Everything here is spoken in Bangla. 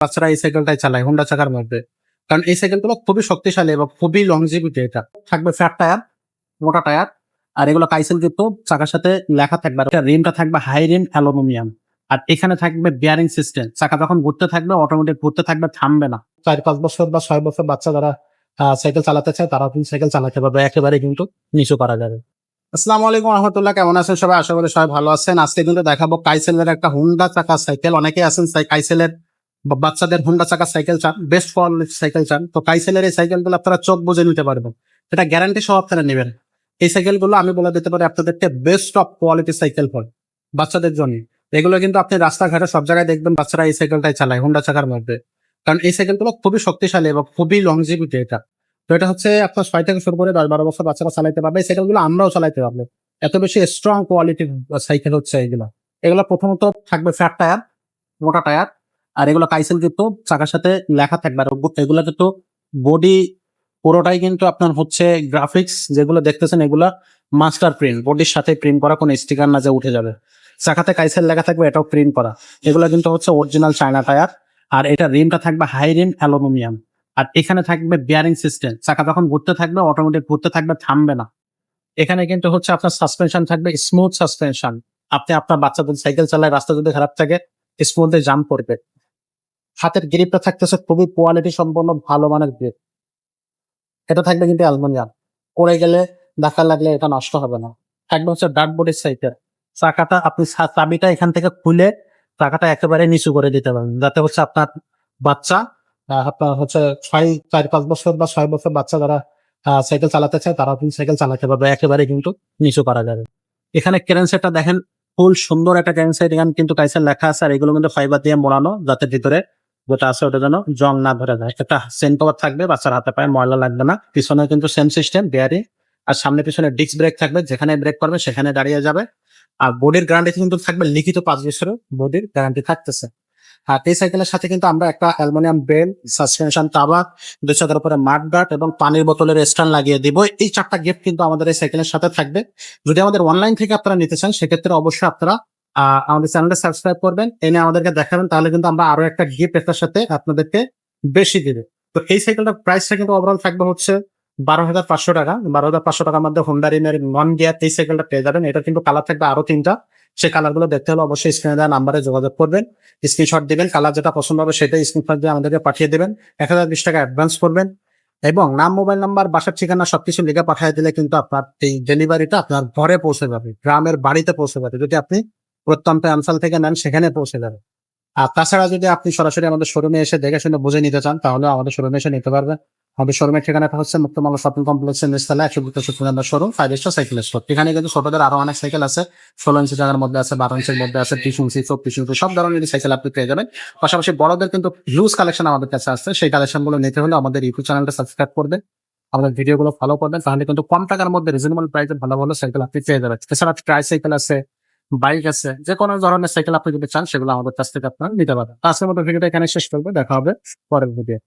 বাচ্চারা এই সাইকেলটাই চালায় হুন্ডা চাকার মধ্যে। কারণ এই সাইকেলগুলো খুবই শক্তিশালী এবং খুবই লংজিভিটি। এটা থাকবে ফ্ল্যাট টায়ার, মোটা টায়ার, আর এগুলো কাইসেল যুক্ত। চাকার সাথে লেখা থাকবে, আর রিমটা থাকবে হাই রিম অ্যালুমিনিয়াম। আর এখানে থাকবে বিয়ারিং সিস্টেম। চাকা যখন ঘুরতে থাকবে অটোমেটিক ঘুরতে থাকবে, থামবে না। 4-5 বছর বা 6 বছর বাচ্চা যারা সাইকেল চালাতে চায় তারা কিন্তু সাইকেল চালাতে পারবে, একেবারে কিন্তু নিচু করা যাবে। আসসালামু আলাইকুম রহমতুল্লাহ, কেমন আছেন সবাই? আশা করি সবাই ভালো আছেন। আজকে কিন্তু দেখাবো কাইসেলের একটা হুন্ডা চাকা সাইকেল। অনেকে আছেন কাইসেলের বাচ্চাদের হুন্ডা চাকা সাইকেল চান, বেস্ট কোয়ালিটির সাইকেল চান, তো কাইসেলের এই সাইকেলগুলো আপনারা চোখ বুঝে নিতে পারবেন। এটা গ্যারান্টি সহ আপনারা নেবেন। এই সাইকেলগুলো আমি বলে দিতে পারি আপনাদেরকে বেস্ট অফ কোয়ালিটি সাইকেল হয় বাচ্চাদের জন্য। এগুলো কিন্তু আপনি রাস্তাঘাটে সব জায়গায় দেখবেন বাচ্চারা এই সাইকেলটাই চালায় হুন্ডা চাকার মধ্যে। কারণ এই সাইকেলগুলো খুবই শক্তিশালী এবং খুবই লংজিভিটি। এটা তো এটা হচ্ছে আপনার 6 থেকে শুরু করে 10-12 বছর বাচ্চারা চালাইতে পারবে। এই সাইকেলগুলো আমরাও চালাইতে পারবো, এত বেশি স্ট্রং কোয়ালিটির সাইকেল হচ্ছে এগুলো। এগুলো প্রথমত থাকবে ফ্ল্যাট টায়ার, মোটা টায়ার, আর এগুলো কাইসেল যুক্ত। চাকার সাথে লেখা থাকবে। আর এগুলো কিন্তু বডি পুরোটাই কিন্তু আপনার হচ্ছে গ্রাফিক্স যেগুলো দেখতেছেন এগুলা মাস্টার প্রিন্ট, বডির সাথে প্রিন্ট করা, কোনো স্টিকার না যে উঠে যাবে। চাকাতে কাইসেল লেখা থাকবে, এটাও প্রিন্ট করা। এগুলো কিন্তু হচ্ছে অরিজিনাল চায়না টায়ার। আর এটা রিমটা থাকবে হাই রিম অ্যালুমিনিয়াম। আর এখানে থাকবে বিয়ারিং সিস্টেম। চাকা যখন ঘুরতে থাকবে অটোমেটিক ঘুরতে থাকবে, থামবে না। এখানে কিন্তু হচ্ছে আপনার সাসপেনশন থাকবে স্মুথ সাসপেনশন। আপনি আপনার বাচ্চাদের সাইকেল চালায়, রাস্তা যদি খারাপ থাকে স্মুথে জাম্প করবে। হাতের গ্রিপটা থাকতেছে খুবই কোয়ালিটি সম্পন্ন ভালো মানের গ্রিপ। এটা থাকবে কিন্তু অ্যালুমিনিয়াম, পড়ে গেলে ধাক্কা লাগলে এটা নষ্ট হবে না। থাকবে হচ্ছে ডার্ট বডির সাইকেল। চাকাটা আপনি চাবিটা এখান থেকে খুলে চাকাটা একেবারে নিচু করে দিতে পারেন, যাতে হচ্ছে আপনার বাচ্চা আপনার হচ্ছে 4-5 বছর বা 6 বছর বাচ্চা যারা সাইকেল চালাতে চায় তারা কিন্তু সাইকেল চালাতে পারবে, একেবারে কিন্তু নিচু করা যাবে। এখানে ক্রেন সেটটা দেখেন, ফুল সুন্দর একটা ক্রেন সেট। এখানে কিন্তু কাইসেল লেখা আছে, আর এগুলো কিন্তু ফাইবার দিয়ে মোড়ানো, যাতে ভিতরে যেটা আছে ওটা যেন জং না ধরে যায়। একটা সেন্ট কভার থাকবে, বাচ্চার হাতে পায়ে ময়লা লাগবে না। পিছনে কিন্তু সেম সিস্টেম বিয়ারিং। আর সামনে পিছনে ডিস্ক ব্রেক থাকবে, যেখানে ব্রেক করবে সেখানে দাঁড়িয়ে যাবে। আর বডির গ্যারান্টি কিন্তু থাকবে লিখিত 5 বছরের বডির গ্যারান্টি থাকতেছে। আর এই সাইকেলের সাথে কিন্তু আমরা একটা অ্যালুমিনিয়াম বেল, সাসপেনশন কাভার, 2 চাকার উপরে মাড গার্ড এবং পানির বোতলের স্ট্যান্ড লাগিয়ে দিব। এই 4টা গিফট কিন্তু আমাদের এই সাইকেলের সাথে থাকবে। যদি আমাদের অনলাইন থেকে আপনারা নিতে চান সেক্ষেত্রে অবশ্যই আপনারা আমাদের চ্যানেলটা সাবস্ক্রাইব করবেন, এনে আমাদেরকে দেখাবেন, তাহলে কিন্তু আমরা আরো একটা গিফট এটার সাথে আপনাদেরকে বেশি দিবে। তো এই সাইকেলটার প্রাইসটা কিন্তু ওভারঅল থাকবে হচ্ছে 12,500 টাকা। 12,500 টাকার মধ্যে হোন্ডা রিমের নন গিয়ার এই সাইকেলটা পেয়ে যাবেন। এটা কিন্তু কালার থাকবে আরো 3টা। সেই কালার গুলো দেখতে হলে অবশ্যই স্ক্রিনে দেওয়া নাম্বারে যোগাযোগ করবেন, স্ক্রিনশট দিবেন, কালার যেটা পছন্দ হবে সেটাই স্ক্রিনশট দিয়ে আমাদেরকে পাঠিয়ে দিবেন। 1020 টাকা অ্যাডভান্স করবেন এবং নাম, মোবাইল নাম্বার, বাসার ঠিকানা সবকিছু লিখে পাঠিয়ে দিলে কিন্তু আপনার এই ডেলিভারিটা আপনার ঘরে পৌঁছে যাবে, গ্রামের বাড়িতে পৌঁছে যাবে। যদি আপনি প্রত্যন্ত অঞ্চল থেকে নেন সেখানে পৌঁছে যাবে। আর তাছাড়া যদি আপনি সরাসরি আমাদের শোরুমে এসে দেখে শুনে বুঝে নিতে চান তাহলে আমাদের শোরুমে এসে নিতে পারবেন। আমাদের শোরুমের ঠিকানাটা হচ্ছে মুক্তমালা শপিং কমপ্লেক্সের নিচতলা 172 নম্বর শোরুম, 5 স্টার সাইকেল স্টোর। এখানে কিন্তু ছোটদের আরো অনেক সাইকেল আছে, 16 ইঞ্চি জায়গার মধ্যে আছে, 12 ইঞ্চির মধ্যে আছে, 30 ইঞ্চি, 24 ইঞ্চি, সব ধরনের সাইকেল আপনি পেয়ে যাবেন। পাশাপাশি বড়দের কিন্তু হিউজ কালেকশন আমাদের কাছে আছে। সেই কালেকশন গুলো নিতে হলে আমাদের ইউটিউব চ্যানেলটা সাবস্ক্রাইব করবেন, আমাদের ভিডিও গুলো ফলো করবেন, তাহলে কিন্তু কম টাকার মধ্যে রিজনেবল প্রাইসে ভালো ভালো সাইকেল আপনি পেয়ে যাবেন। এছাড়া ট্রাই সাইকেল আছে, বাইক আছে, যে কোনো ধরনের সাইকেল আপনি যদি চান সেগুলো আমাদের কাছ থেকে আপনারা নিতে পারবেন। আজকের মতো ভিডিওটা এখানে শেষ করবো, দেখা হবে পরের ভিডিও।